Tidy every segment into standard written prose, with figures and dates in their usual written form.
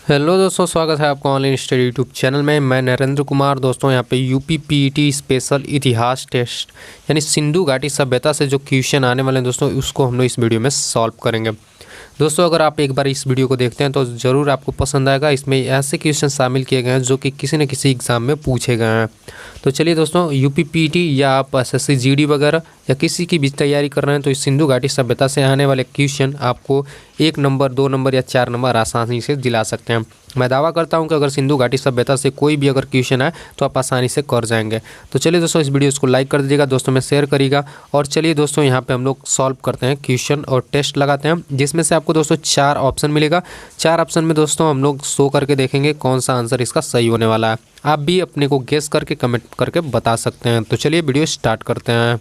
Hello दोस्तों, स्वागत है आपका ऑनलाइन स्टडी यूट्यूब चैनल में। मैं नरेंद्र कुमार। दोस्तों यहाँ पे यूपी पीईटी स्पेशल इतिहास टेस्ट यानी सिंधु घाटी सभ्यता से जो क्वेश्चन आने वाले हैं दोस्तों, उसको हम लोग इस वीडियो में सॉल्व करेंगे। दोस्तों अगर आप एक बार इस वीडियो को देखते हैं तो ज़रूर आपको पसंद आएगा। इसमें ऐसे क्वेश्चन शामिल किए गए हैं जो कि किसी न किसी एग्ज़ाम में पूछे गए हैं। तो चलिए दोस्तों, यूपी पीईटी या आप एसएससी जीडी वगैरह या किसी की भी तैयारी कर रहे हैं तो इस सिंधु घाटी सभ्यता से आने वाले क्वेश्चन आपको 1 नंबर, 2 नंबर या 4 नंबर आसानी से दिला सकते हैं। मैं दावा करता हूं कि अगर सिंधु घाटी सभ्यता से कोई भी अगर क्वेश्चन आए तो आप आसानी से कर जाएंगे। तो चलिए दोस्तों, इस वीडियो को लाइक कर दीजिएगा, दोस्तों में शेयर करिएगा। और चलिए दोस्तों, यहाँ पे हम लोग सॉल्व करते हैं क्वेश्चन और टेस्ट लगाते हैं, जिसमें से आपको दोस्तों 4 ऑप्शन मिलेगा। 4 ऑप्शन में दोस्तों हम लोग शो करके देखेंगे कौन सा आंसर इसका सही होने वाला है। आप भी अपने को गेस करके कमेंट करके बता सकते हैं। तो चलिए वीडियो स्टार्ट करते हैं।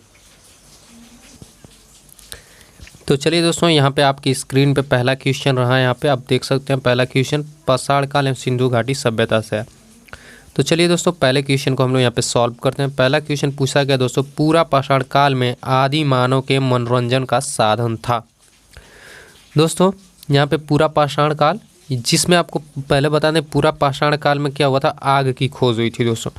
तो चलिए दोस्तों, यहाँ पे आपकी स्क्रीन पे पहला क्वेश्चन रहा है। यहाँ पे आप देख सकते हैं पहला क्वेश्चन पाषाण काल एवं सिंधु घाटी सभ्यता से है। तो चलिए दोस्तों, पहले क्वेश्चन को हम लोग यहाँ पे सॉल्व करते हैं। पहला क्वेश्चन पूछा गया दोस्तों, पूरा पाषाण काल में आदि मानव के मनोरंजन का साधन था। दोस्तों यहाँ पे पूरा पाषाण काल, जिसमें आपको पहले बता दें पूरा पाषाण काल में क्या हुआ था, आग की खोज हुई थी दोस्तों।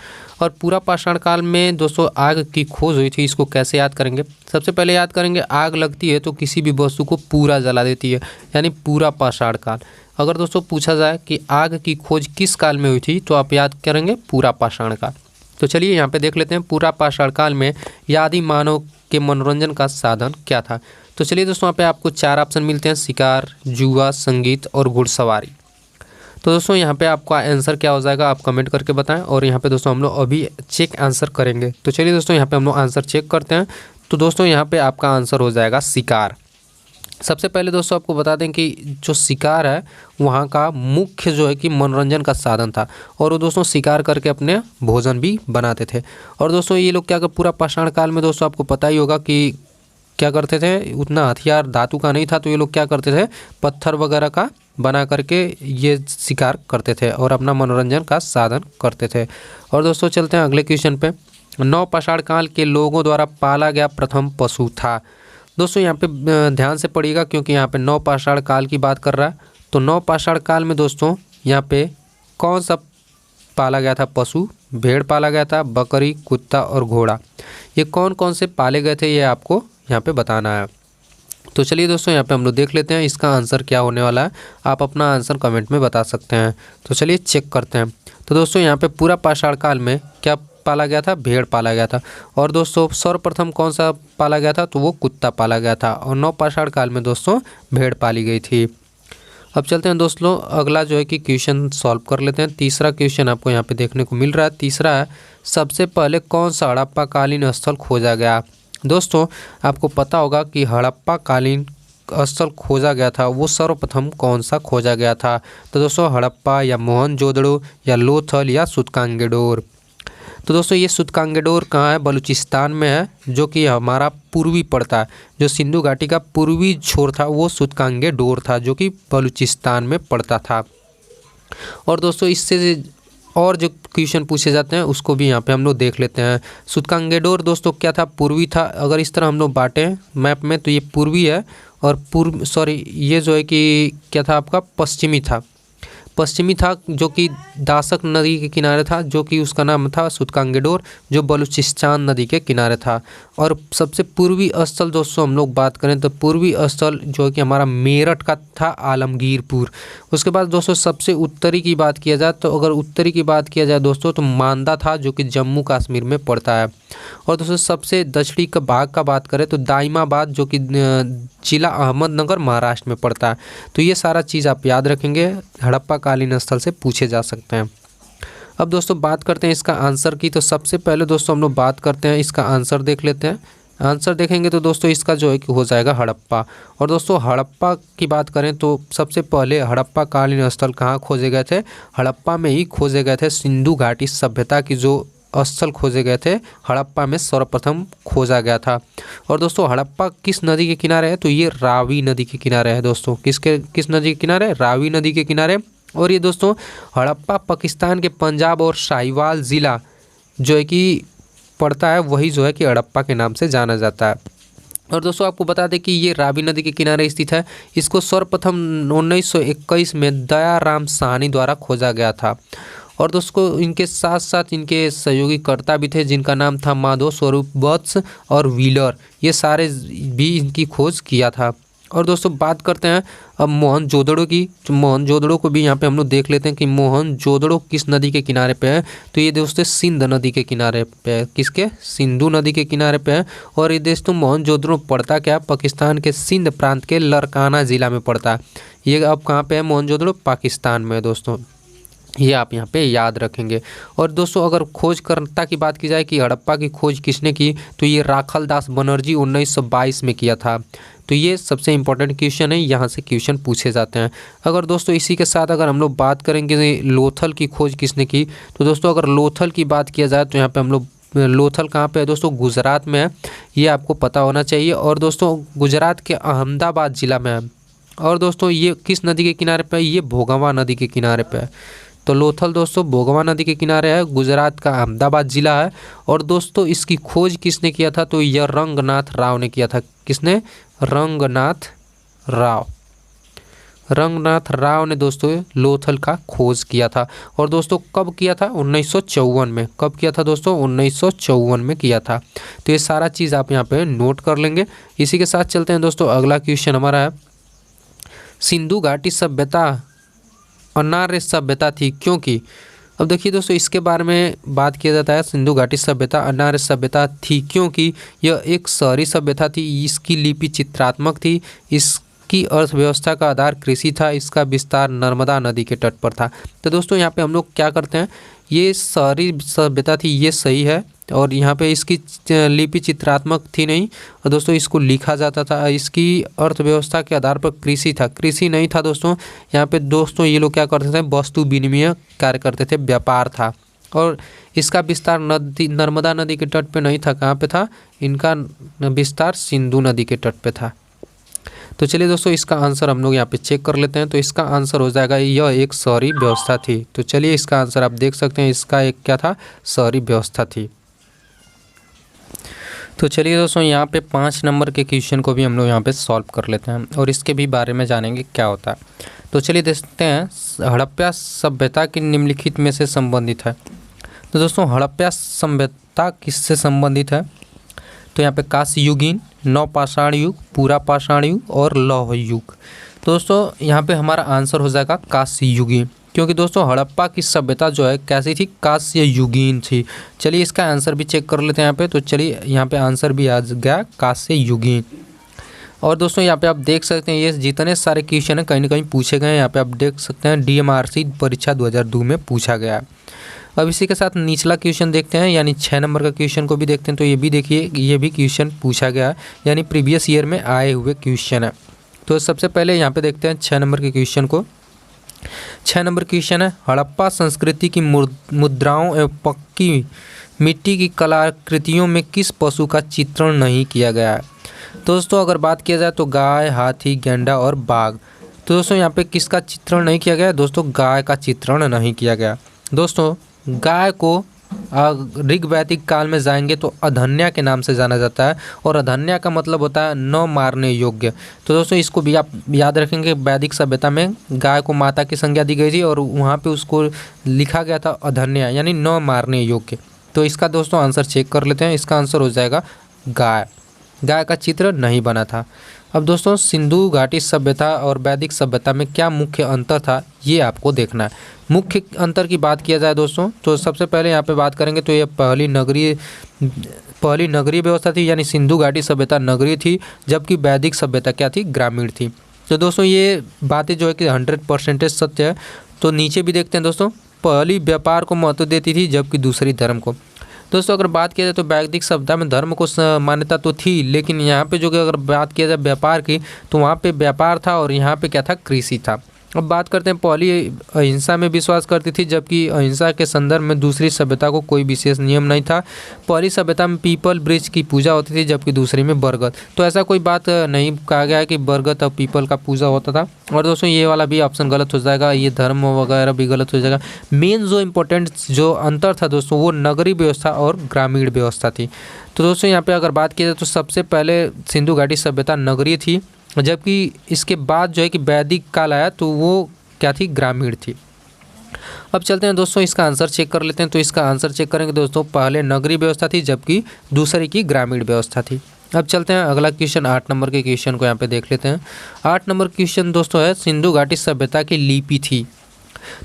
और पूरा पाषाण काल में दोस्तों आग की खोज हुई थी, इसको कैसे याद करेंगे? सबसे पहले याद करेंगे, आग लगती है तो किसी भी वस्तु को पूरा जला देती है, यानी पूरा पाषाण काल। अगर दोस्तों पूछा जाए कि आग की खोज किस काल में हुई थी तो आप याद करेंगे पूरा पाषाण काल। तो चलिए यहाँ पे देख लेते हैं, पूरा पाषाण काल में आदि मानव के मनोरंजन का साधन क्या था। तो चलिए दोस्तों, यहाँ पे आपको 4 ऑप्शन मिलते हैं, शिकार, जुआ, संगीत और घुड़सवारी। तो दोस्तों यहाँ पे आपका आंसर क्या हो जाएगा आप कमेंट करके बताएं। और यहाँ पे दोस्तों हम लोग अभी चेक आंसर करेंगे। तो चलिए दोस्तों, यहाँ पे हम लोग आंसर चेक करते हैं। तो दोस्तों यहाँ पे आपका आंसर हो जाएगा शिकार। सबसे पहले दोस्तों आपको बता दें कि जो शिकार है वहाँ का मुख्य जो है कि मनोरंजन का साधन था, और वो दोस्तों शिकार करके अपने भोजन भी बनाते थे। और दोस्तों ये लोग क्या कर, पूरा पाषाण काल में दोस्तों आपको पता ही होगा कि क्या करते थे, उतना हथियार धातु का नहीं था, तो ये लोग क्या करते थे, पत्थर वगैरह का बना करके ये शिकार करते थे और अपना मनोरंजन का साधन करते थे। और दोस्तों चलते हैं अगले क्वेश्चन पे। नव पाषाण काल के लोगों द्वारा पाला गया प्रथम पशु था। दोस्तों यहाँ पे ध्यान से पढ़िएगा, क्योंकि यहाँ पे नव पाषाण काल की बात कर रहा है। तो नव पाषाण काल में दोस्तों यहाँ पे कौन सा पाला गया था पशु? भेड़ पाला गया था, बकरी, कुत्ता और घोड़ा। ये कौन कौन से पाले गए थे ये आपको यहाँ पे बताना है। तो चलिए दोस्तों, यहाँ पे हम लोग देख लेते हैं इसका आंसर क्या होने वाला है। आप अपना आंसर कमेंट में बता सकते हैं। तो चलिए चेक करते हैं। तो दोस्तों यहाँ पे पूरा पाषाण काल में क्या पाला गया था? भेड़ पाला गया था। और दोस्तों सर्वप्रथम कौन सा पाला गया था? तो वो कुत्ता पाला गया था। और नव पाषाण काल में दोस्तों भेड़ पाली गई थी। अब चलते हैं दोस्तों, अगला जो है कि क्वेश्चन सॉल्व कर लेते हैं। तीसरा क्वेश्चन आपको यहाँ पे देखने को मिल रहा है। तीसरा है, सबसे पहले कौन सा हड़प्पा कालीन स्थल खोजा गया? दोस्तों आपको पता होगा कि हड़प्पा कालीन स्थल खोजा गया था, वो सर्वप्रथम कौन सा खोजा गया था? तो दोस्तों हड़प्पा या मोहनजोदड़ो या लोथल या सूतकांगेडोर। तो दोस्तों ये सूतकांगेडोर कहाँ है? बलूचिस्तान में है, जो कि हमारा पूर्वी पड़ता है। जो सिंधु घाटी का पूर्वी छोर था वो सूतकांगेडोर था, जो कि बलूचिस्तान में पड़ता था। और दोस्तों इससे और जो क्वेश्चन पूछे जाते हैं उसको भी यहाँ पे हम लोग देख लेते हैं। सूतकांगेडोर दोस्तों क्या था? पूर्वी था। अगर इस तरह हम लोग बांटें मैप में तो ये पूर्वी है, और ये जो है कि क्या था आपका? पश्चिमी था। पश्चिमी था, जो कि दासक नदी के किनारे था, जो कि उसका नाम था सूतकांगेडोर, जो बलूचिस्तान नदी के किनारे था। और सबसे पूर्वी स्थल दोस्तों हम लोग बात करें तो पूर्वी स्थल जो है कि हमारा मेरठ का था, आलमगीरपुर। उसके बाद दोस्तों सबसे उत्तरी की बात किया जाए तो अगर उत्तरी की बात किया जाए दोस्तों तो मांदा था, जो कि जम्मू कश्मीर में पड़ता है। और दोस्तों सबसे दक्षिणी का भाग का बात करें तो दाइमाबाद, जो कि जिला अहमदनगर महाराष्ट्र में पड़ता है। तो ये सारा चीज़ आप याद रखेंगे, हड़प्पा कालीन स्थल से पूछे जा सकते हैं। अब दोस्तों बात करते हैं इसका आंसर की। तो सबसे पहले दोस्तों हम लोग बात करते हैं इसका आंसर देख लेते हैं। आंसर देखेंगे तो दोस्तों इसका जो है कि हो जाएगा हड़प्पा। और दोस्तों हड़प्पा की बात करें तो सबसे पहले हड़प्पा कालीन स्थल कहाँ खोजे गए थे? हड़प्पा में ही खोजे गए थे। सिंधु घाटी सभ्यता की जो स्थल खोजे गए थे हड़प्पा में सर्वप्रथम खोजा गया था। और दोस्तों हड़प्पा किस नदी के किनारे है? तो ये रावी नदी के किनारे है दोस्तों। किस नदी के किनारे? रावी नदी के किनारे। और ये दोस्तों हड़प्पा पाकिस्तान के पंजाब और साहिवाल ज़िला जो है कि पड़ता है, वही जो है कि हड़प्पा के नाम से जाना जाता है। और दोस्तों आपको बता दें कि ये रावी नदी के किनारे स्थित है। इसको सर्वप्रथम 1921 में दयाराम साहनी द्वारा खोजा गया था। और दोस्तों इनके साथ साथ इनके सहयोगी कर्ता भी थे जिनका नाम था माधव स्वरूप वत्स और व्हीलर, ये सारे भी इनकी खोज किया था। और दोस्तों बात करते हैं अब मोहनजोदड़ो की। मोहनजोदड़ो को भी यहाँ पे हम लोग देख लेते हैं कि मोहनजोदड़ो किस नदी के किनारे पे है। तो ये दोस्तों सिंध नदी के किनारे पे है। किसके? सिंधु नदी के किनारे पे है। और ये दोस्तों मोहनजोदड़ो पड़ता क्या? पाकिस्तान के सिंध प्रांत के लरकाना ज़िला में पड़ता है। ये अब कहाँ पे है? मोहनजोदड़ो पाकिस्तान में है दोस्तों, ये आप यहाँ पे याद रखेंगे। और दोस्तों अगर खोजकर्ता की बात की जाए कि हड़प्पा की खोज किसने की, तो ये राखल दास बनर्जी 1922 में किया था। तो ये सबसे इम्पोर्टेंट क्वेश्चन है, यहाँ से क्वेश्चन पूछे जाते हैं। अगर दोस्तों इसी के साथ अगर हम लोग बात करेंगे लोथल की खोज किसने की, तो दोस्तों अगर लोथल की बात किया जाए तो यहाँ पे हम लोग लोथल कहाँ पे है दोस्तों? गुजरात में है, ये आपको पता होना चाहिए। और दोस्तों गुजरात के अहमदाबाद ज़िला में है। और दोस्तों ये किस नदी के किनारे पे है? ये भोगवा नदी के किनारे पे है। तो लोथल दोस्तों भोगवा नदी के किनारे है, गुजरात का अहमदाबाद ज़िला है। और दोस्तों इसकी खोज किसने किया था? तो यह रंगनाथ राव ने किया था। किसने? रंगनाथ राव। रंगनाथ राव ने दोस्तों लोथल का खोज किया था। और दोस्तों कब किया था? 1954 में। कब किया था दोस्तों? 1954 में किया था। तो ये सारा चीज़ आप यहाँ पे नोट कर लेंगे। इसी के साथ चलते हैं दोस्तों, अगला क्वेश्चन हमारा है, सिंधु घाटी सभ्यता अनार्य सभ्यता थी क्योंकि। अब देखिए दोस्तों इसके बारे में बात किया जाता है, सिंधु घाटी सभ्यता अनार्य सभ्यता थी क्योंकि यह एक शहरी सभ्यता थी। इसकी लिपि चित्रात्मक थी, इसकी अर्थव्यवस्था का आधार कृषि था, इसका विस्तार नर्मदा नदी के तट पर था। तो दोस्तों यहाँ पे हम लोग क्या करते हैं, ये शहरी सभ्यता थी, ये सही है। और यहाँ पे इसकी लिपि चित्रात्मक थी नहीं, और दोस्तों इसको लिखा जाता था। इसकी अर्थव्यवस्था के आधार पर कृषि था, कृषि नहीं था दोस्तों। यहाँ पे दोस्तों ये लोग क्या करते थे? वस्तु विनिमय कार्य करते थे, व्यापार था। और इसका विस्तार नर्मदा नदी के तट पे नहीं था। कहाँ पे था? इनका विस्तार सिंधु नदी के तट पे था। तो चलिए दोस्तों इसका आंसर हम लोग यहाँ पे चेक कर लेते हैं। तो इसका आंसर हो जाएगा यह एक शहरी व्यवस्था थी। तो चलिए इसका आंसर आप देख सकते हैं, इसका एक क्या था? शहरी व्यवस्था थी। तो चलिए दोस्तों यहाँ पे 5 नंबर के क्वेश्चन को भी हम लोग यहाँ पे सॉल्व कर लेते हैं और इसके भी बारे में जानेंगे क्या होता है। तो चलिए देखते हैं हड़प्पा सभ्यता की निम्नलिखित में से संबंधित है। तो दोस्तों हड़प्पा सभ्यता किससे संबंधित है? तो यहाँ पे कांस्य युगीन, नवपाषाण युग, पूरा पाषाण युग और लौह युग। तो दोस्तों यहाँ पे हमारा आंसर हो जाएगा कांस्य युगीन, क्योंकि दोस्तों हड़प्पा की सभ्यता जो है कैसी थी? कांस्य युगीन थी। चलिए इसका आंसर भी चेक कर लेते हैं यहाँ पे। तो चलिए यहाँ पे आंसर भी आ गया कांस्य युगीन। और दोस्तों यहाँ पे आप देख सकते हैं ये जितने सारे क्वेश्चन हैं कहीं ना कहीं पूछे गए हैं। यहाँ पे आप देख सकते हैं DMRC परीक्षा 2002 में पूछा गया। अब इसी के साथ निचला क्वेश्चन देखते हैं, यानी 6 नंबर का क्वेश्चन को भी देखते हैं। तो ये भी देखिए, ये भी क्वेश्चन पूछा गया, यानी प्रीवियस ईयर में आए हुए क्वेश्चन है। तो सबसे पहले यहाँ पे देखते हैं 6 नंबर के क्वेश्चन को। 6 नंबर क्वेश्चन है, हड़प्पा संस्कृति की मुद्राओं एवं पक्की मिट्टी की कलाकृतियों में किस पशु का चित्रण नहीं किया गया है? दोस्तों अगर बात किया जाए तो गाय, हाथी, गैंडा और बाघ। तो दोस्तों यहाँ पे किसका चित्रण नहीं किया गया? दोस्तों गाय का चित्रण नहीं किया गया। दोस्तों गाय को ऋग्वैदिक काल में जाएंगे तो अधन्या के नाम से जाना जाता है, और अधन्या का मतलब होता है न मारने योग्य। तो दोस्तों इसको भी आप याद रखेंगे, वैदिक सभ्यता में गाय को माता की संज्ञा दी गई थी और वहाँ पे उसको लिखा गया था अधन्या, यानी न मारने योग्य। तो इसका दोस्तों आंसर चेक कर लेते हैं। इसका आंसर हो जाएगा गाय। गाय का चित्र नहीं बना था। अब दोस्तों सिंधु घाटी सभ्यता और वैदिक सभ्यता में क्या मुख्य अंतर था, ये आपको देखना है। मुख्य अंतर की बात किया जाए दोस्तों तो सबसे पहले यहाँ पे बात करेंगे तो ये पहली नगरीय व्यवस्था थी, यानी सिंधु घाटी सभ्यता नगरीय थी, जबकि वैदिक सभ्यता क्या थी? ग्रामीण थी। तो दोस्तों ये बातें जो है कि 100% सत्य है। तो नीचे भी देखते हैं दोस्तों, पहली व्यापार को महत्व देती थी जबकि दूसरी धर्म को। दोस्तों अगर बात किया जाए तो वैदिक सभ्यता में धर्म को मान्यता तो थी, लेकिन यहाँ पे जो अगर बात किया जाए व्यापार की तो वहाँ पे व्यापार था और यहाँ पे क्या था? कृषि था। अब बात करते हैं, पहली अहिंसा में विश्वास करती थी, जबकि अहिंसा के संदर्भ में दूसरी सभ्यता को कोई विशेष नियम नहीं था। पहली सभ्यता में पीपल वृक्ष की पूजा होती थी, जबकि दूसरी में बरगद। तो ऐसा कोई बात नहीं कहा गया है कि बरगद और पीपल का पूजा होता था। और दोस्तों ये वाला भी ऑप्शन गलत हो जाएगा, ये धर्म वगैरह भी गलत हो जाएगा। मेन जो इम्पोर्टेंट जो अंतर था दोस्तों, वो नगरीय व्यवस्था और ग्रामीण व्यवस्था थी। तो दोस्तों यहाँ पे अगर बात की जाए तो सबसे पहले सिंधु घाटी सभ्यता नगरीय थी, जबकि इसके बाद जो है कि वैदिक काल आया तो वो क्या थी, ग्रामीण थी। अब चलते हैं दोस्तों, इसका आंसर चेक कर लेते हैं। तो इसका आंसर चेक करेंगे दोस्तों, पहले नगरीय व्यवस्था थी, जबकि दूसरी की ग्रामीण व्यवस्था थी। अब चलते हैं अगला क्वेश्चन, 8 नंबर के क्वेश्चन को यहाँ पे देख लेते हैं। 8 नंबर क्वेश्चन दोस्तों है, सिंधु घाटी सभ्यता की लिपि थी।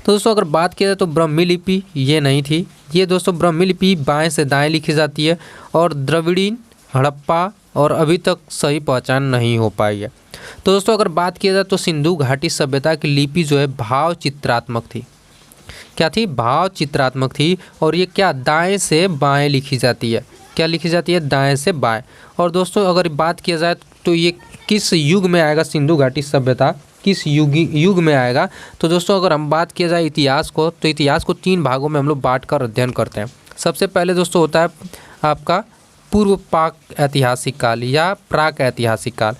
तो दोस्तों अगर बात किया जाए तो ब्राह्मी लिपि ये नहीं थी। ये दोस्तों ब्राह्मी लिपि बाएँ से दाएँ लिखी जाती है, और द्रविड़ीन, हड़प्पा और अभी तक सही पहचान नहीं हो पाई है। तो दोस्तों अगर बात किया जाए तो सिंधु घाटी सभ्यता की लिपि जो है भाव चित्रात्मक थी। क्या थी, भाव चित्रात्मक थी। और ये क्या, दाएं से बाएं लिखी जाती है। क्या लिखी जाती है, दाएं से बाएं। और दोस्तों अगर बात किया जाए तो ये किस युग में आएगा, सिंधु घाटी सभ्यता किस युग में आएगा। तो दोस्तों अगर हम बात किया जाए इतिहास को, तो इतिहास को 3 भागों में हम लोग बांट कर अध्ययन करते हैं। सबसे पहले दोस्तों होता है आपका पूर्व पाक ऐतिहासिक काल या प्राक ऐतिहासिक काल।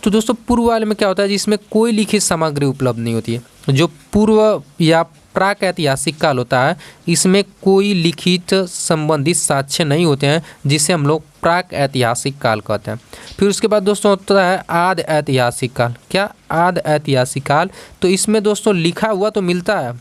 तो दोस्तों पूर्व वाले में क्या होता है, जिसमें कोई लिखित सामग्री उपलब्ध नहीं होती है। जो पूर्व या प्राक ऐतिहासिक काल होता है, इसमें कोई लिखित संबंधित साक्ष्य नहीं होते हैं, जिसे हम लोग प्राक ऐतिहासिक काल कहते हैं। फिर उसके बाद दोस्तों होता है आदि ऐतिहासिक काल। क्या, आदि ऐतिहासिक काल। तो इसमें दोस्तों लिखा हुआ तो मिलता है,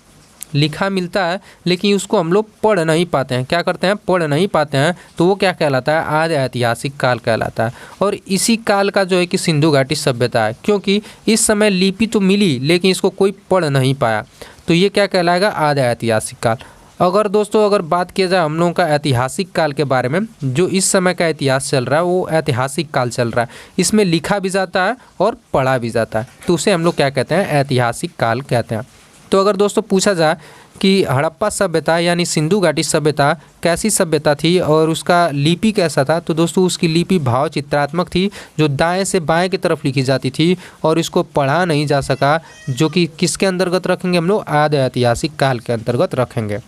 लिखा मिलता है, लेकिन उसको हम लोग पढ़ नहीं पाते हैं। क्या करते हैं, पढ़ नहीं पाते हैं। तो वो क्या कहलाता है, आदि ऐतिहासिक काल कहलाता है। और इसी काल का जो है कि सिंधु घाटी सभ्यता है, क्योंकि इस समय लिपि तो मिली लेकिन इसको कोई पढ़ नहीं पाया। तो ये क्या कहलाएगा, आदि ऐतिहासिक काल। अगर दोस्तों अगर बात किया जाए हम लोगों का ऐतिहासिक काल के बारे में, जो इस समय का इतिहास चल रहा है वो ऐतिहासिक काल चल रहा है। इसमें लिखा भी जाता है और पढ़ा भी जाता है, तो उसे हम लोग क्या कहते हैं, ऐतिहासिक काल कहते हैं। तो अगर दोस्तों पूछा जाए कि हड़प्पा सभ्यता यानी सिंधु घाटी सभ्यता कैसी सभ्यता थी और उसका लिपि कैसा था, तो दोस्तों उसकी लिपि भाव चित्रात्मक थी, जो दाएं से बाएं की तरफ लिखी जाती थी और इसको पढ़ा नहीं जा सका, जो कि किसके अंतर्गत रखेंगे हम लोग, आदि ऐतिहासिक काल के अंतर्गत रखेंगे।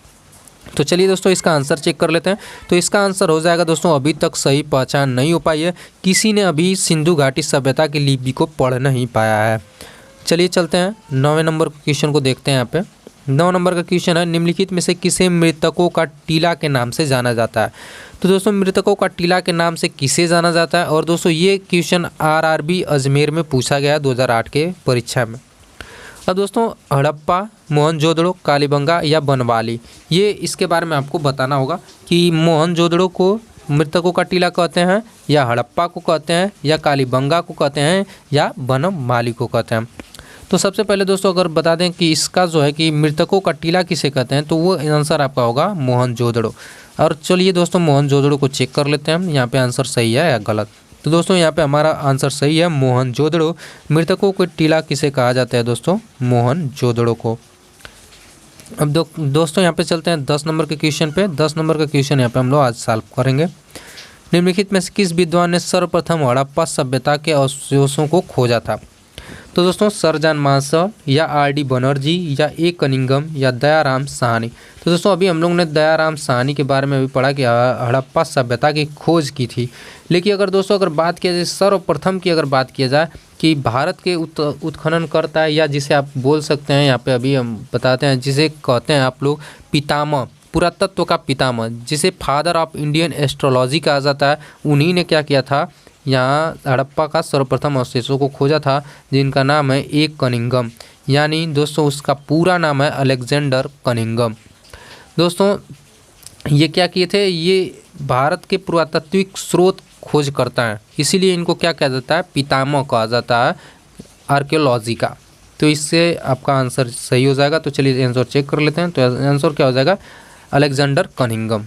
तो चलिए दोस्तों इसका आंसर चेक कर लेते हैं। तो इसका आंसर हो जाएगा दोस्तों, अभी तक सही पहचान नहीं हो पाई है, किसी ने अभी सिंधु घाटी सभ्यता की लिपि को पढ़ नहीं पाया है। चलिए चलते हैं 9वें नंबर क्वेश्चन को देखते हैं। यहाँ पे 9 नंबर का क्वेश्चन है, निम्नलिखित में से किसे मृतकों का टीला के नाम से जाना जाता है। तो दोस्तों मृतकों का टीला के नाम से किसे जाना जाता है, और दोस्तों ये क्वेश्चन RRB अजमेर में पूछा गया 2008 के परीक्षा में। अब दोस्तों हड़प्पा, मोहनजोदड़ो, कालीबंगा या बनवाली, ये इसके बारे में आपको बताना होगा कि मोहनजोदड़ो को मृतकों का टीला कहते हैं, या हड़प्पा को कहते हैं, या कालीबंगा को कहते हैं, या बनवाली को कहते हैं। तो सबसे पहले दोस्तों अगर बता दें कि इसका जो है कि मृतकों का टीला किसे कहते हैं, तो वो आंसर आपका होगा मोहनजोदड़ो। और चलिए दोस्तों मोहनजोदड़ो को चेक कर लेते हैं हम, यहाँ पे आंसर सही है या गलत। तो दोस्तों यहाँ पे हमारा आंसर सही है, मोहनजोदड़ो। मृतकों के टीला किसे कहा जाता है दोस्तों, मोहनजोदड़ो को। अब दोस्तों यहाँ पे चलते हैं 10 नंबर के क्वेश्चन पे। 10 नंबर का क्वेश्चन यहाँ पे हम लोग आज सॉल्व करेंगे। निम्नलिखित में से किस विद्वान ने सर्वप्रथम हड़प्पा सभ्यता के अवशेषों को खोजा था। तो दोस्तों सर जॉन मार्शल, या RD बनर्जी, या A कनिंघम, या दयाराम साहनी। तो दोस्तों अभी हम लोग ने दयाराम साहनी के बारे में भी पढ़ा कि हड़प्पा सभ्यता की खोज की थी। लेकिन अगर दोस्तों अगर बात किया जाए सर्वप्रथम की, अगर बात किया जाए कि भारत के उत्खनन करता है, या जिसे आप बोल सकते हैं यहाँ पे अभी हम बताते हैं, जिसे कहते हैं आप लोग पितामह, पुरातत्व का पितामह, जिसे फादर ऑफ इंडियन एस्ट्रोलॉजी कहा जाता है, उन्हीं ने क्या किया था, यहाँ हड़प्पा का सर्वप्रथम अवशेषों को खोजा था, जिनका नाम है A कनिंघम, यानी दोस्तों उसका पूरा नाम है अलेक्जेंडर कनिंघम। दोस्तों ये क्या किए थे, ये भारत के पुरातात्विक स्रोत खोज करता है, इसीलिए इनको क्या कहा जाता है, पितामह कहा जाता है आर्कियोलॉजी का। तो इससे आपका आंसर सही हो जाएगा। तो चलिए आंसर चेक कर लेते हैं। तो आंसर क्या हो जाएगा, अलेक्जेंडर कनिंघम।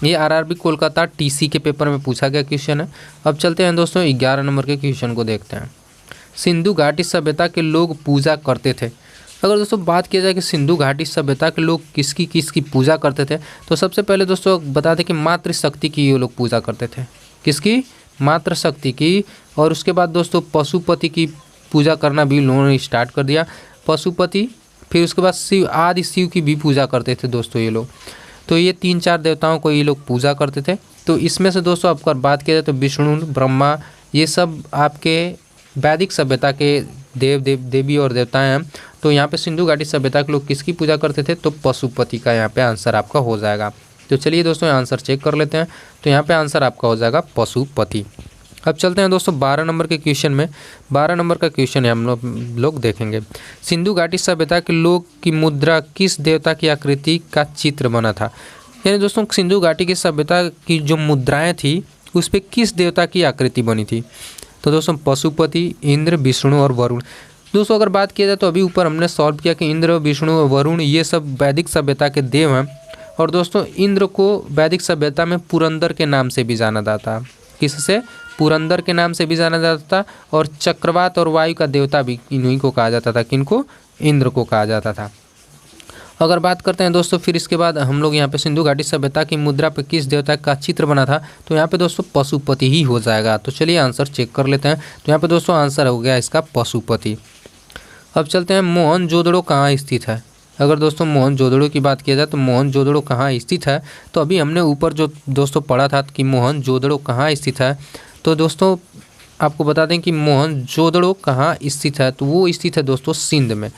ये RRB कोलकाता TC के पेपर में पूछा गया क्वेश्चन है। अब चलते हैं दोस्तों 11 नंबर के क्वेश्चन को देखते हैं। सिंधु घाटी सभ्यता के लोग पूजा करते थे। अगर दोस्तों बात किया जाए कि सिंधु घाटी सभ्यता के लोग किसकी पूजा करते थे, तो सबसे पहले दोस्तों बता दें कि मातृशक्ति की ये लोग पूजा करते थे। किसकी, मातृशक्ति की। और उसके बाद दोस्तों पशुपति की पूजा करना भी लोगों ने स्टार्ट कर दिया। पशुपति, फिर उसके बाद शिव, आदि शिव की भी पूजा करते थे दोस्तों ये लोग। तो ये 3-4 देवताओं को ये लोग पूजा करते थे। तो इसमें से दोस्तों आपको बात किया जाए तो विष्णु, ब्रह्मा, ये सब आपके वैदिक सभ्यता के देवी और देवताएं हैं। तो यहाँ पे सिंधु घाटी सभ्यता के लोग किसकी पूजा करते थे? तो पशुपति का यहाँ पे आंसर आपका हो जाएगा। तो चलिए दोस्तों आंसर चेक कर लेते हैं। तो यहाँ पे आंसर आपका हो जाएगा पशुपति। अब चलते हैं दोस्तों 12 नंबर के क्वेश्चन में। 12 नंबर का क्वेश्चन है हम लोग देखेंगे। सिंधु घाटी सभ्यता के लोग की मुद्रा किस देवता की आकृति का चित्र बना था? यानी दोस्तों सिंधु घाटी की सभ्यता की जो मुद्राएं थी उस पर किस देवता की आकृति बनी थी? तो दोस्तों पशुपति, इंद्र, विष्णु और वरुण। दोस्तों अगर बात किया जाए तो अभी ऊपर हमने सॉल्व किया कि इंद्र, विष्णु और वरुण ये सब वैदिक सभ्यता के देव हैं। और दोस्तों इंद्र को वैदिक सभ्यता में पुरंदर के नाम से भी जाना जाता है। किससे? पुरंदर के नाम से भी जाना जाता था। और चक्रवात और वायु का देवता भी इन्हीं को कहा जाता था। किनको? इंद्र को कहा जाता था। अगर बात करते हैं दोस्तों फिर इसके बाद हम लोग यहाँ पे सिंधु घाटी सभ्यता की मुद्रा पे किस देवता का चित्र बना था? तो यहाँ पे दोस्तों पशुपति ही हो जाएगा। तो चलिए आंसर चेक कर लेते हैं। तो यहाँ पे दोस्तों आंसर हो गया इसका पशुपति। अब चलते हैं मोहनजोदड़ो कहाँ स्थित है। अगर दोस्तों मोहनजोदड़ो की बात किया जाए तो मोहनजोदड़ो कहाँ स्थित है? तो अभी हमने ऊपर जो दोस्तों पढ़ा था कि मोहनजोदड़ो कहाँ स्थित है। तो दोस्तों आपको बता दें कि मोहनजोदड़ो कहाँ स्थित है। तो वो स्थित है दोस्तों सिंध में,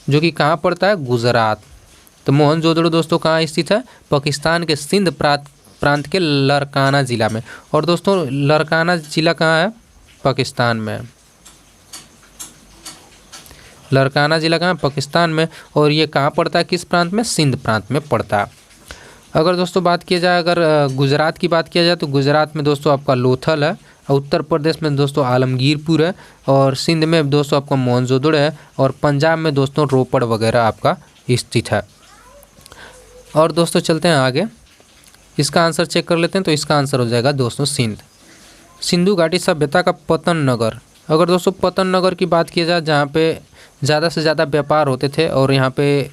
जो कि कहाँ पड़ता है? गुजरात। तो मोहनजोदड़ो दोस्तों कहाँ स्थित है? पाकिस्तान के सिंध प्रांत के लरकाना ज़िला में। और दोस्तों लरकाना ज़िला कहाँ है? पाकिस्तान में। लरकाना ज़िला कहाँ? पाकिस्तान में। और ये कहाँ पड़ता है? किस प्रांत में? सिंध प्रांत में पड़ता है। अगर दोस्तों बात किया जाए, अगर गुजरात की बात किया जाए तो गुजरात में दोस्तों आपका लोथल है। उत्तर प्रदेश में दोस्तों आलमगीरपुर है। और सिंध में दोस्तों आपका मोहनजोदड़ो है। और पंजाब में दोस्तों रोपड़ वगैरह आपका स्थित है। और दोस्तों चलते हैं आगे, इसका आंसर चेक कर लेते हैं। तो इसका आंसर हो जाएगा दोस्तों सिंध। सिंधु घाटी सभ्यता का पतन नगर। अगर दोस्तों पतन नगर की बात की जाए जहाँ पे ज़्यादा से ज़्यादा व्यापार होते थे और यहाँ पे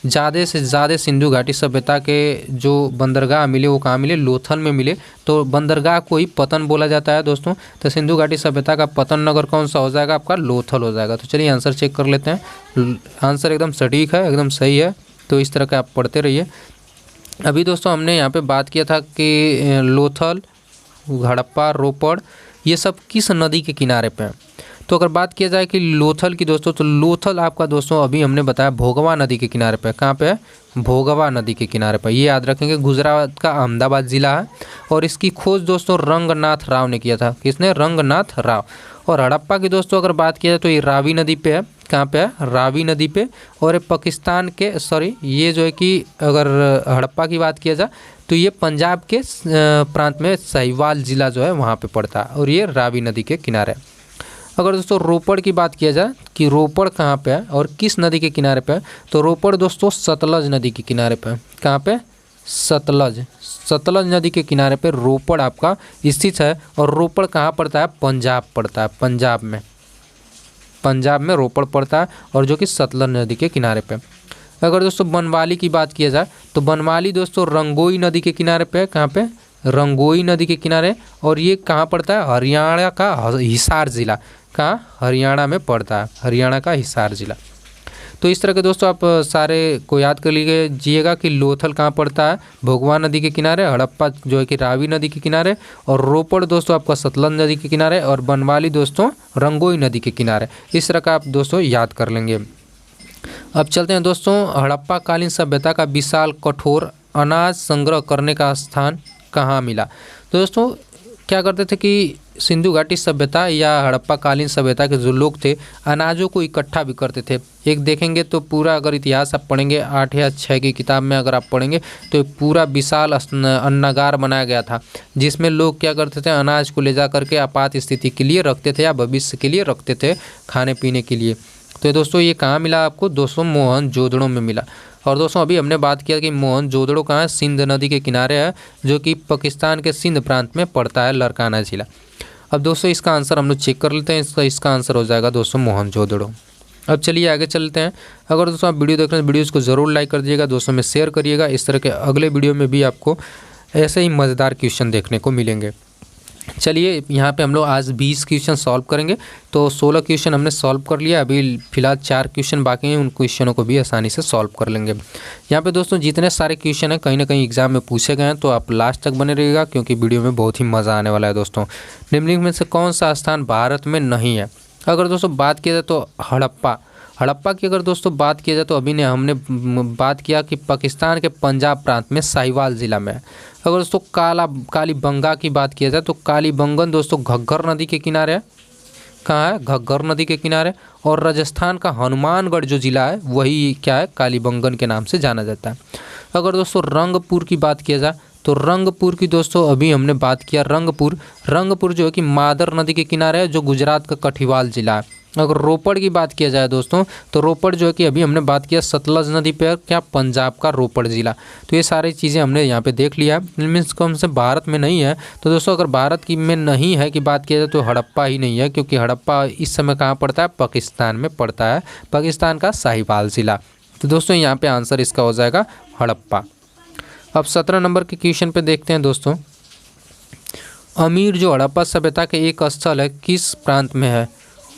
ज़्यादा से ज़्यादा सिंधु घाटी सभ्यता के जो बंदरगाह मिले वो कहाँ मिले? लोथल में मिले। तो बंदरगाह को ही पतन बोला जाता है दोस्तों। तो सिंधु घाटी सभ्यता का पतन नगर कौन सा हो जाएगा? आपका लोथल हो जाएगा। तो चलिए आंसर चेक कर लेते हैं। आंसर एकदम सटीक है, एकदम सही है। तो इस तरह का आप पढ़ते रहिए। अभी दोस्तों हमने यहाँ पे बात किया था कि लोथल, हड़प्पा, रोपड़ ये सब किस नदी के किनारे पे हैं। तो अगर बात किया जाए कि लोथल की दोस्तों, तो लोथल आपका दोस्तों अभी हमने बताया भोगवा नदी के किनारे पे। कहाँ पे है? भोगवा नदी के किनारे पर। ये याद रखेंगे गुजरात का अहमदाबाद ज़िला है। और इसकी खोज दोस्तों रंगनाथ राव ने किया था। किसने? रंगनाथ राव। और हड़प्पा की दोस्तों अगर बात किया जाए तो ये रावी नदी पे है। कहाँ पे है? रावी नदी पे। और ये पाकिस्तान के ये जो है कि अगर हड़प्पा की बात किया जाए तो ये पंजाब के प्रांत में साहिवाल ज़िला जो है वहाँ पे पड़ता है। और ये रावी नदी के किनारे। अगर दोस्तों रोपड़ की बात किया जाए कि रोपड़ कहाँ पे है और किस नदी के किनारे पे है, तो रोपड़ दोस्तों सतलज नदी के किनारे पे है। कहाँ पे? सतलज नदी के किनारे पे रोपड़ आपका स्थित है। और रोपड़ कहाँ पड़ता है? पंजाब पड़ता है। पंजाब में रोपड़ पड़ता है और जो कि सतलज नदी के किनारे पे। अगर दोस्तों बनवाली की बात किया जाए तो बनवाली दोस्तों रंगोई नदी के किनारे पे है। कहाँ पे? रंगोई नदी के किनारे। और ये कहाँ पड़ता है? हरियाणा का हिसार ज़िला। कहाँ? हरियाणा में पड़ता है। हरियाणा का हिसार ज़िला। तो इस तरह के दोस्तों आप सारे को याद कर लीजिएगा कि लोथल कहाँ पड़ता है? भोगवा नदी के किनारे। हड़प्पा जो है कि रावी नदी के किनारे। और रोपड़ दोस्तों आपका सतलज नदी के किनारे। और बनवाली दोस्तों रंगोई नदी के किनारे। इस तरह का आप दोस्तों याद कर लेंगे। अब चलते हैं दोस्तों हड़प्पा कालीन सभ्यता का विशाल कठोर अनाज संग्रह करने का स्थान कहाँ मिला। तो दोस्तों क्या करते थे कि सिंधु घाटी सभ्यता या हड़प्पा कालीन सभ्यता के जो लोग थे अनाजों को इकट्ठा भी करते थे। एक देखेंगे तो पूरा अगर इतिहास आप पढ़ेंगे 8 या 6 की किताब में अगर आप पढ़ेंगे तो एक पूरा विशाल अन्नागार बनाया गया था जिसमें लोग क्या करते थे? अनाज को ले जा करके आपात स्थिति के लिए रखते थे या भविष्य के लिए रखते थे, खाने पीने के लिए। तो दोस्तों ये कहाँ मिला आपको? दोस्तों मोहनजोदड़ो में मिला। और दोस्तों अभी हमने बात किया कि मोहनजोदड़ो कहाँ है? सिंध नदी के किनारे है, जो कि पाकिस्तान के सिंध प्रांत में पड़ता है, लरकाना ज़िला। अब दोस्तों इसका आंसर हम लोग चेक कर लेते हैं। इसका आंसर हो जाएगा दोस्तों मोहनजोदड़ो। अब चलिए आगे चलते हैं। अगर दोस्तों आप वीडियो देख रहे हैं वीडियोज़ को ज़रूर लाइक कर दीजिएगा, दोस्तों में शेयर करिएगा। इस तरह के अगले वीडियो में भी आपको ऐसे ही मज़ेदार क्वेश्चन देखने को मिलेंगे। चलिए यहाँ पे हम लोग आज 20 क्वेश्चन सॉल्व करेंगे। तो 16 क्वेश्चन हमने सॉल्व कर लिया, अभी फिलहाल 4 क्वेश्चन बाकी हैं, उन क्वेश्चनों को भी आसानी से सॉल्व कर लेंगे। यहाँ पे दोस्तों जितने सारे क्वेश्चन हैं कहीं ना कहीं एग्जाम में पूछे गए हैं, तो आप लास्ट तक बने रहिएगा क्योंकि वीडियो में बहुत ही मज़ा आने वाला है। दोस्तों निम्नलिखित में से कौन सा स्थान भारत में नहीं है? अगर दोस्तों बात किया जाए तो हड़प्पा की अगर दोस्तों बात किया जाए तो अभी ने हमने बात किया कि पाकिस्तान के पंजाब प्रांत में साहिवाल ज़िला में है। अगर दोस्तों कालीबंगा की बात किया जाए तो कालीबंगन दोस्तों घग्गर नदी के किनारे है। कहाँ है? घग्गर नदी के किनारे। और राजस्थान का हनुमानगढ़ जो ज़िला है वही क्या है? कालीबंगन के नाम से जाना जाता है। अगर दोस्तों रंगपुर की बात किया जाए तो रंगपुर की दोस्तों अभी हमने बात किया रंगपुर जो है कि मादर नदी के किनारे है, जो गुजरात का कठिवाल ज़िला है। अगर रोपड़ की बात किया जाए दोस्तों तो रोपड़ जो है कि अभी हमने बात किया सतलज नदी पर, क्या? पंजाब का रोपड़ ज़िला। तो ये सारी चीज़ें हमने यहाँ पे देख लिया। मीन्स कौन से भारत में नहीं है। तो दोस्तों अगर भारत की में नहीं है कि बात किया जाए तो हड़प्पा ही नहीं है, क्योंकि हड़प्पा इस समय कहाँ पड़ता है? पाकिस्तान में पड़ता है, पाकिस्तान का साहिवाल ज़िला। तो दोस्तों यहाँ पर आंसर इसका हो जाएगा हड़प्पा। अब 17 नंबर के क्वेश्चन पे देखते हैं दोस्तों। अमीर जो हड़प्पा सभ्यता के एक स्थल है किस प्रांत में है?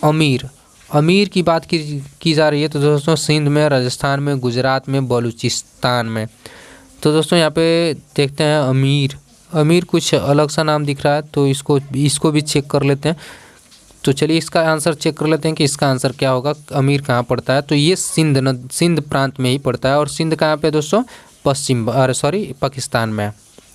अमीर की बात की जा रही है तो दोस्तों सिंध में, राजस्थान में, गुजरात में, बलूचिस्तान में। तो दोस्तों यहाँ पे देखते हैं अमीर कुछ अलग सा नाम दिख रहा है, तो इसको भी चेक कर लेते हैं। तो चलिए इसका आंसर चेक कर लेते हैं कि इसका आंसर क्या होगा। अमीर कहाँ पड़ता है? तो ये सिंध प्रांत में ही पड़ता है। और सिंध कहाँ पे दोस्तों? पाकिस्तान में।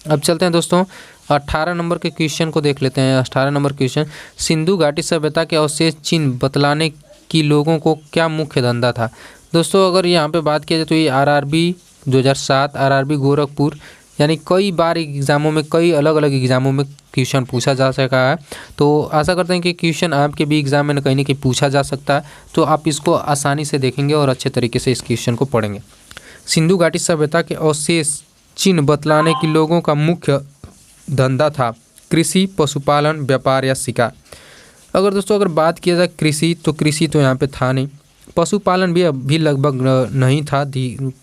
अब चलते हैं दोस्तों 18 नंबर के क्वेश्चन को देख लेते हैं। 18 नंबर क्वेश्चन, सिंधु घाटी सभ्यता के अवशेष चिन्ह बतलाने की लोगों को क्या मुख्य धंधा था? दोस्तों अगर यहाँ पे बात किया जाए तो ये आरआरबी 2007, आरआरबी गोरखपुर, यानी कई बार एग्जामों में, कई अलग अलग एग्जामों में क्वेश्चन पूछा जा सका है। तो आशा करते हैं कि क्वेश्चन आपके भी एग्जाम में कहीं ना कहीं पूछा जा सकता है, तो आप इसको आसानी से देखेंगे और अच्छे तरीके से इस क्वेश्चन को पढ़ेंगे। सिंधु घाटी सभ्यता के अवशेष चिन्ह बतलाने की लोगों का मुख्य धंधा था कृषि, पशुपालन, व्यापार या शिकार। अगर बात किया जाए कृषि तो यहाँ पे था नहीं। पशुपालन भी अभी लगभग नहीं था,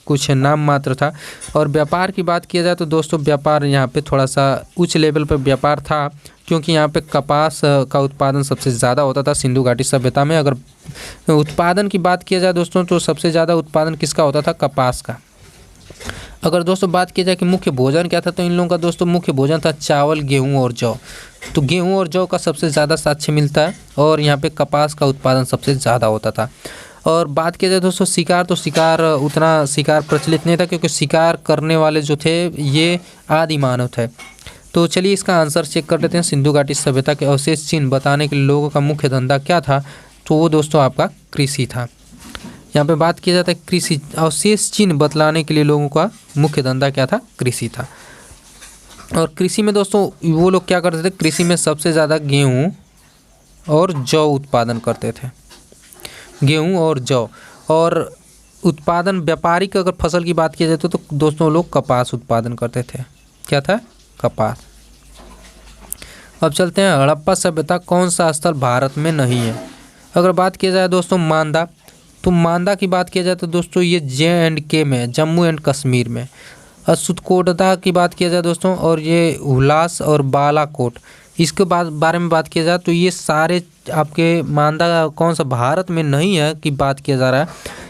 कुछ नाम मात्र था। और व्यापार की बात किया जाए तो दोस्तों व्यापार यहाँ पे थोड़ा सा उच्च लेवल पर व्यापार था, क्योंकि यहाँ पे कपास का उत्पादन सबसे ज़्यादा होता था सिंधु घाटी सभ्यता में। अगर उत्पादन की बात किया जाए दोस्तों तो सबसे ज़्यादा उत्पादन किसका होता था? कपास का। अगर दोस्तों बात की जाए कि मुख्य भोजन क्या था, तो इन लोगों का दोस्तों मुख्य भोजन था चावल, गेहूं और जौ। तो गेहूं और जौ का सबसे ज़्यादा साक्ष्य मिलता है, और यहाँ पे कपास का उत्पादन सबसे ज़्यादा होता था। और बात किया जाए दोस्तों शिकार, तो उतना शिकार प्रचलित नहीं था, क्योंकि शिकार करने वाले जो थे ये आदि मानव थे। तो चलिए इसका आंसर चेक कर लेते हैं। सिंधु घाटी सभ्यता के अवशेष चिन्ह बताने के लोगों का मुख्य धंधा क्या था? तो वो दोस्तों आपका कृषि था। यहाँ पे बात किया जाता है कृषि, अवशेष चिन्ह बतलाने के लिए लोगों का मुख्य धंधा क्या था? कृषि था। और कृषि में दोस्तों वो लोग क्या करते थे? कृषि में सबसे ज़्यादा गेहूँ और जौ उत्पादन करते थे, गेहूँ और जौ। और उत्पादन व्यापारिक अगर फसल की बात की जाए तो दोस्तों लोग कपास उत्पादन करते थे। क्या था? कपास। अब चलते हैं हड़प्पा सभ्यता कौन सा स्थल भारत में नहीं है? अगर बात की जाए दोस्तों मांदा, तो मांदा की बात किया जाए तो दोस्तों ये J&K में, जम्मू एंड कश्मीर में। और सुतकोटा की बात किया जाए दोस्तों, और ये हुलास और बालाकोट, इसके बारे में बात किया जाए तो ये सारे आपके मांदा कौन सा भारत में नहीं है की बात किया जा रहा है।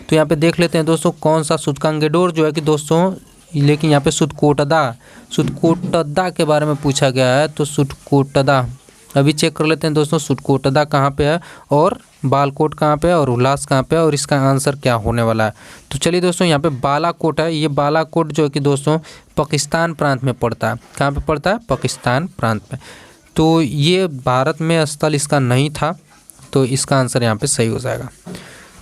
तो यहाँ पे देख लेते हैं दोस्तों कौन सा, सुतकांगेडोर जो है कि दोस्तों, लेकिन यहाँ पे सुतकोटदा के बारे में पूछा गया है। तो सुतकोटदा अभी चेक कर लेते हैं दोस्तों, सुतकोटदा कहाँ पे है और बालाकोट कहाँ पे है और हुलास कहाँ पे है, और इसका आंसर क्या होने वाला है। तो चलिए दोस्तों यहाँ पे बालाकोट है। ये बालाकोट जो है कि दोस्तों पाकिस्तान प्रांत में पड़ता है। कहाँ पे पड़ता है? पाकिस्तान प्रांत में। तो ये भारत में स्थल इसका नहीं था, तो इसका आंसर यहाँ पे सही हो जाएगा।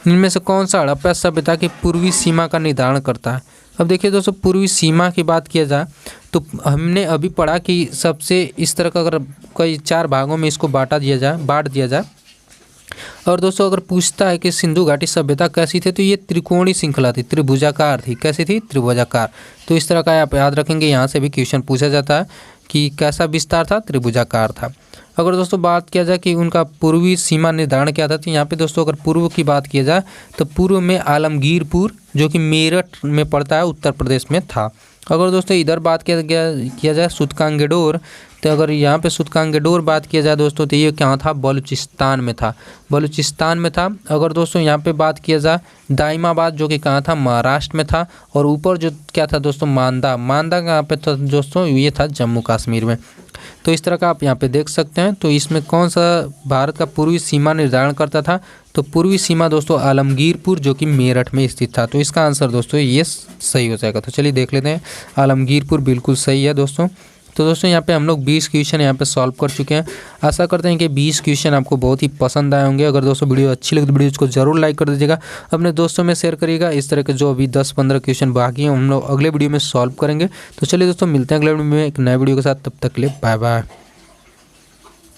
इनमें से कौन सा हड़प्पा सभ्यता की पूर्वी सीमा का निर्धारण करता है? अब देखिए दोस्तों पूर्वी सीमा की बात किया जाए तो हमने अभी पढ़ा कि सबसे इस तरह का, अगर कई 4 भागों में इसको बांट दिया जाए। और दोस्तों अगर पूछता है कि सिंधु घाटी सभ्यता कैसी थी, तो ये त्रिकोणीय श्रृंखला थी, त्रिभुजाकार थी। कैसी थी? त्रिभुजाकार। तो इस तरह का आप याद रखेंगे, यहाँ से भी क्वेश्चन पूछा जाता है कि कैसा विस्तार था? त्रिभुजाकार था। अगर दोस्तों बात किया जाए कि उनका पूर्वी सीमा निर्धारण क्या था, तो यहाँ पे दोस्तों अगर पूर्व की बात किया जाए तो पूर्व में आलमगीरपुर जो कि मेरठ में पड़ता है, उत्तर प्रदेश में था। अगर दोस्तों इधर बात किया जाए सूतकांगेडोर, तो अगर यहाँ पे सूतकांगेडोर बात किया जाए दोस्तों, तो ये कहाँ था, बलूचिस्तान में था, बलूचिस्तान में था। अगर दोस्तों यहाँ पे बात किया जाए दाइमाबाद, जो कि कहाँ था, महाराष्ट्र में था। और ऊपर जो क्या था दोस्तों, मांदा, मांदा कहाँ पे था दोस्तों, ये था जम्मू कश्मीर में। तो इस तरह का आप यहाँ पे देख सकते हैं। तो इसमें कौन सा भारत का पूर्वी सीमा निर्धारण करता था, तो पूर्वी सीमा दोस्तों आलमगीरपुर, जो कि मेरठ में स्थित था। तो इसका आंसर दोस्तों ये सही हो जाएगा। तो चलिए देख लेते हैं, आलमगीरपुर बिल्कुल सही है दोस्तों। तो दोस्तों यहाँ पे हम लोग 20 क्वेश्चन यहाँ पे सॉल्व कर चुके हैं। आशा करते हैं कि 20 क्वेश्चन आपको बहुत ही पसंद आए होंगे। अगर दोस्तों वीडियो अच्छी लगे तो वीडियो को जरूर लाइक कर दीजिएगा, अपने दोस्तों में शेयर करिएगा। इस तरह के जो अभी 10-15 क्वेश्चन बाकी हैं हम लोग अगले वीडियो में सॉल्व करेंगे। तो चलिए दोस्तों मिलते हैं अगले वीडियो में एक नए वीडियो के साथ, तब तक के लिए बाय बाय।